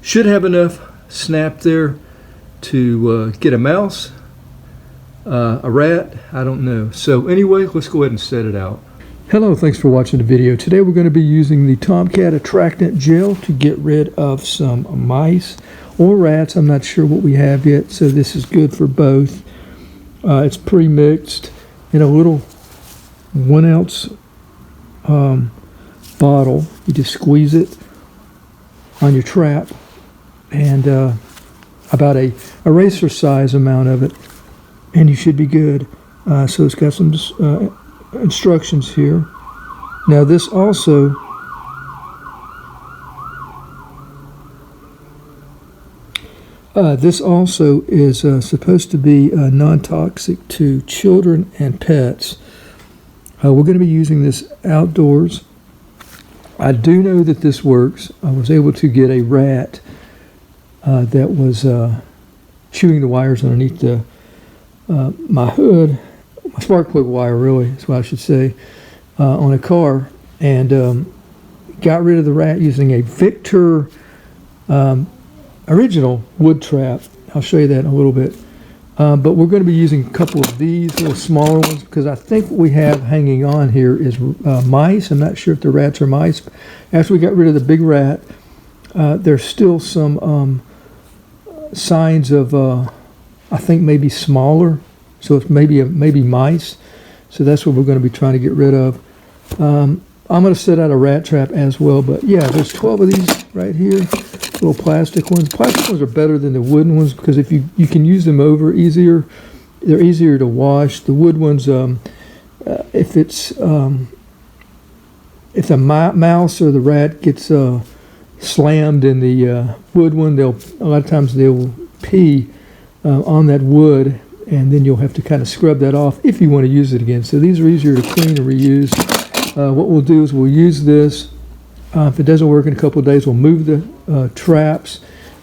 Should have enough snap there to get a mouse, a rat, I don't know. So anyway, let's go ahead and set it out. Hello, thanks for watching the video. Today we're going to be using the Tomcat Attractant gel to get rid of some mice or rats. I'm not sure what we have yet, so this is good for both. It's pre-mixed in a little 1 ounce bottle. You just squeeze it on your trap, and about a eraser size amount of it, and you should be good. So it's got some instructions here. Now this also is supposed to be non-toxic to children and pets. We're going to be using this outdoors. I do know that this works. I was able to get a rat that was chewing the wires underneath my hood, my spark plug wire, really, is what I should say, on a car, and got rid of the rat using a Victor original wood trap. I'll show you that in a little bit. But we're going to be using a couple of these little smaller ones, because I think what we have hanging on here is mice. I'm not sure if the rats are mice. After we got rid of the big rat, there's still some signs of, I think maybe smaller. So it's maybe mice. So that's what we're going to be trying to get rid of. I'm going to set out a rat trap as well. But yeah, there's 12 of these right here, little plastic ones. Plastic ones are better than the wooden ones, because if you can use them over easier. They're easier to wash. The wood ones, if the mouse or the rat gets slammed in the wood one, a lot of times they will pee on that wood, and then you'll have to kind of scrub that off if you want to use it again. So these are easier to clean and reuse. What we'll do is we'll use this. If it doesn't work in a couple of days, we'll move the traps,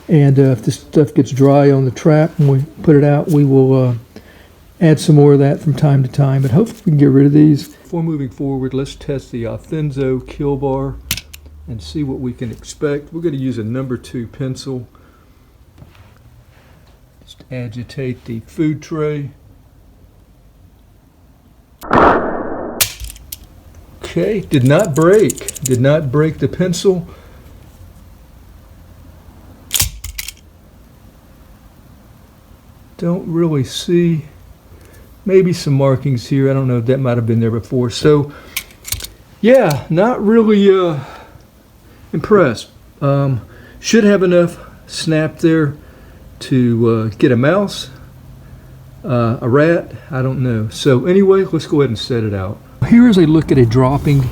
and if this stuff gets dry on the trap when we put it out, we will add some more of that from time to time, but hopefully we can get rid of these. Before moving forward, let's test the AUTHENZO kill bar and see what we can expect. We're going to use a number 2 pencil. Just agitate the food tray. Okay, did not break the pencil. Don't really see, maybe some markings here. I don't know if that might have been there before. So yeah, not really impressed. Should have enough snap there to get a mouse, a rat, I don't know. So anyway, let's go ahead and set it out. Here is a look at a dropping,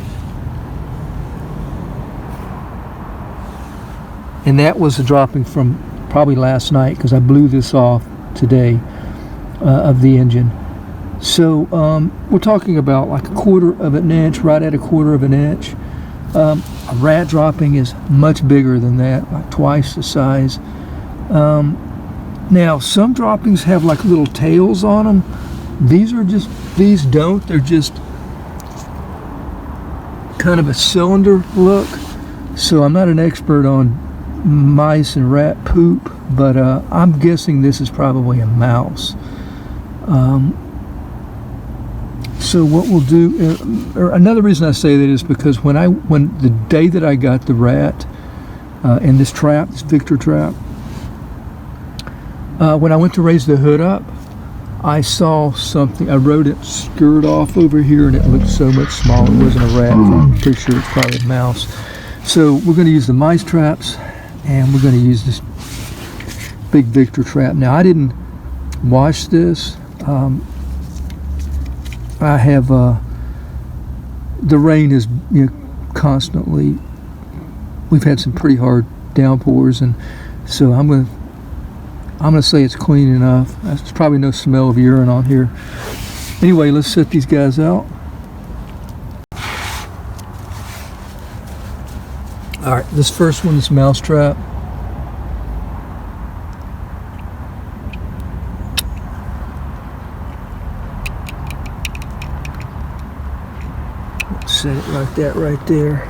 and that was a dropping from probably last night, because I blew this off today of the engine. So we're talking about like 1/4 of an inch, right at 1/4 of an inch. A rat dropping is much bigger than that, like twice the size. Now some droppings have like little tails on them. These don't. They're just kind of a cylinder look. So I'm not an expert on mice and rat poop, but I'm guessing this is probably a mouse. So what we'll do, or another reason I say that is because when the day that I got the rat in this trap, this Victor trap, when I went to raise the hood up, I saw something. I rode it skirt off over here, and it looked so much smaller. It wasn't a rat. I'm pretty sure it's probably a mouse. So we're going to use the mice traps, and we're going to use this big Victor trap. Now I didn't wash this. I have the rain is constantly. We've had some pretty hard downpours, and so I'm going to say it's clean enough. There's probably no smell of urine on here. Anyway, let's set these guys out. All right, this first one is mousetrap. Let's set it like that right there.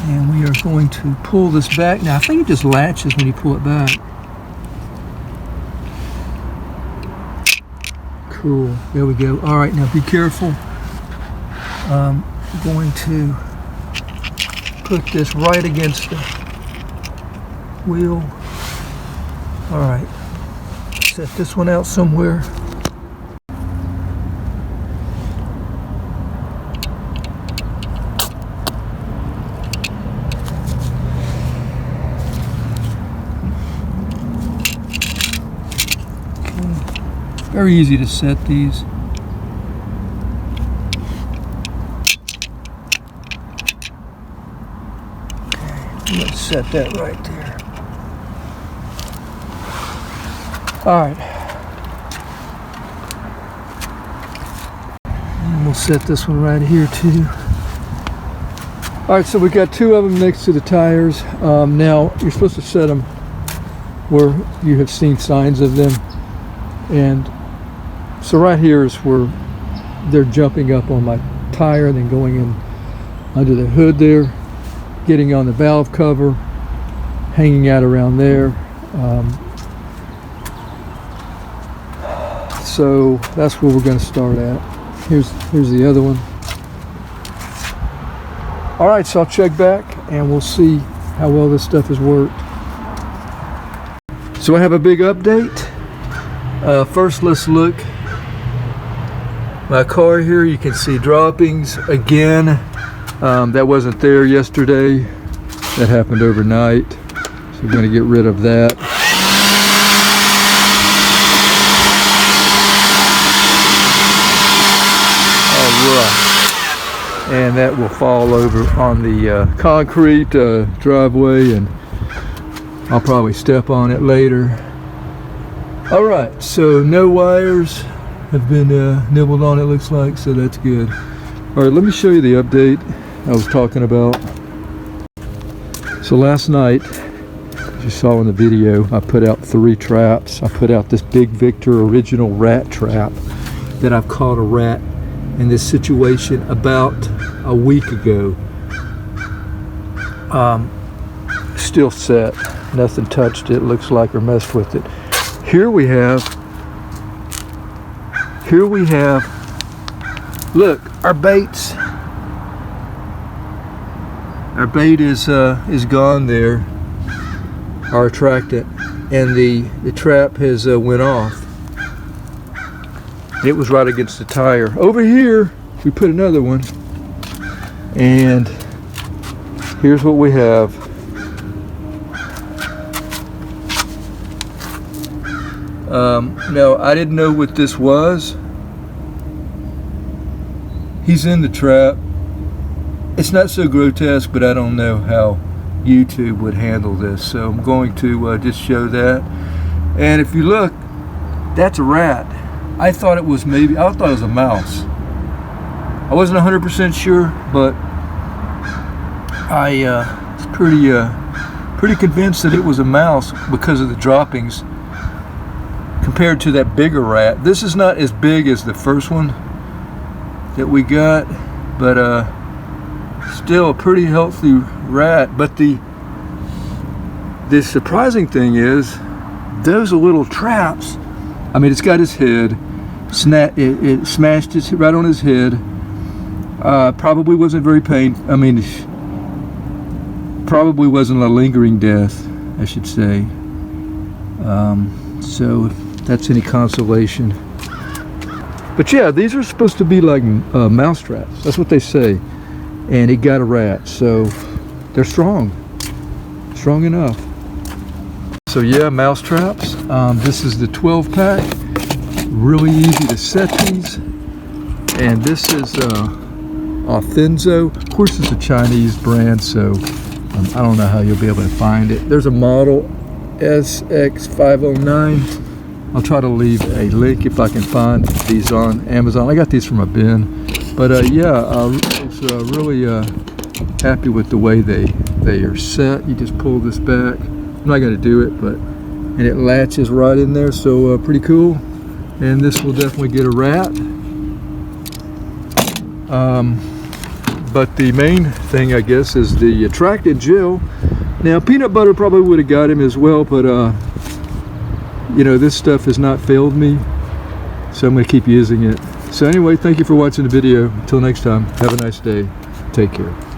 And we are going to pull this back. Now I think it just latches when you pull it back. Cool, there we go. All right, now be careful. I'm going to put this right against the wheel. All right, set this one out somewhere. Very easy to set these. Okay, let's set that right there. All right. And we'll set this one right here too. All right, so we got two of them next to the tires. Now you're supposed to set them where you have seen signs of them. And so right here is where they're jumping up on my tire, then going in under the hood there, getting on the valve cover, hanging out around there. So that's where we're going to start at. Here's the other one. All right, so I'll check back and we'll see how well this stuff has worked. So I have a big update. First, let's look. My car here, you can see droppings again. That wasn't there yesterday. That happened overnight. So we're going to get rid of that. All right. And that will fall over on the concrete driveway, and I'll probably step on it later. All right, so no wires have been nibbled on, it looks like, so that's good. All right, let me show you the update I was talking about. So last night, as you saw in the video, I put out 3 traps. I put out this Big Victor original rat trap that I've caught a rat in this situation about a week ago. Still set, nothing touched it, looks like, or messed with it. Here we have, look, our baits. Our bait is gone there, our attractant, and the trap has went off. It was right against the tire. Over here, we put another one, and here's what we have. No, I didn't know what this was. He's in the trap. It's not so grotesque, but I don't know how YouTube would handle this, so I'm going to just show that. And if you look, that's a rat. I thought it was a mouse. I wasn't 100% sure, but I was pretty convinced that it was a mouse because of the droppings compared to that bigger rat. This is not as big as the first one that we got, but still a pretty healthy rat. But the surprising thing is those little traps. I mean, it's got his head, it smashed his right on his head. Probably wasn't very painful. I mean, probably wasn't a lingering death, I should say. So if that's any consolation. But yeah, these are supposed to be like mouse traps. That's what they say. And it got a rat, so they're strong enough. So yeah, mouse traps. This is the 12 pack. Really easy to set these. And this is AUTHENZO. Of course, it's a Chinese brand, so I don't know how you'll be able to find it. There's a model SX509. I'll try to leave a link if I can find these on Amazon. I got these from a bin. But yeah, I was really happy with the way they are set. You just pull this back. I'm not going to do it, and it latches right in there, so pretty cool. And this will definitely get a rat. But the main thing, I guess, is the attractant gel. Now, peanut butter probably would have got him as well, but you know, this stuff has not failed me, so I'm going to keep using it. So anyway, thank you for watching the video. Until next time, have a nice day. Take care.